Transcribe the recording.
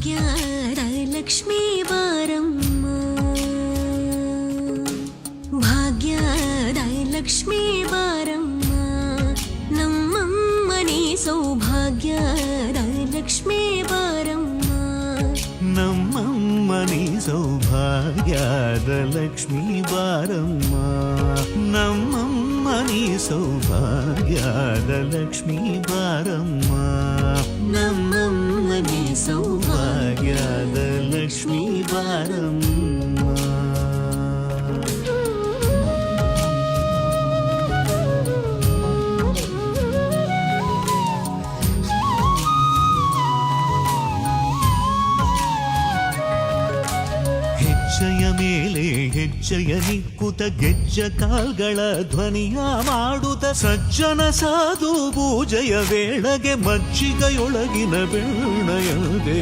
ಭಾಗ್ಯದ ಲಕ್ಷ್ಮೀ ಬಾರಮ್ಮ, ಭಾಗ್ಯದ ಲಕ್ಷ್ಮೀ ಬಾರಮ್ಮ, ನಮ್ಮಮ್ಮನಿ ಸೌಭಾಗ್ಯದ ಲಕ್ಷ್ಮೀ ಬಾರಮ್ಮ, ನಮ್ಮಮ್ಮನಿ ಸೌಭಾಗ್ಯದ ಲಕ್ಷ್ಮೀ ಬಾರಮ್ಮ, ನಮ್ಮಮ್ಮನಿ ಸೌಭಾಗ್ಯದ ಲಕ್ಷ್ಮೀ ಬಾರಮ್ಮ, ನಮ್ಮಮ್ಮನಿ ಸೌಭಾಗ್ಯದ ಲಕ್ಷ್ಮೀ ಬಾರಮ್ಮ. ಹೆಜ್ಜೆಯ ಮೇಲೆ ಹೆಜ್ಜೆಯ ನಿಕ್ಕುತ ಗೆಜ್ಜ ಕಾಲ್ಗಳ ಧ್ವನಿಯ ಮಾಡುತ್ತ ಸಜ್ಜನ ಸಾಧು ಪೂಜೆಯ ವೇಳೆಗೆ ಮಜ್ಜಿಗೆಯೊಳಗಿನ ಬೆಣ್ಣೆಯದೆ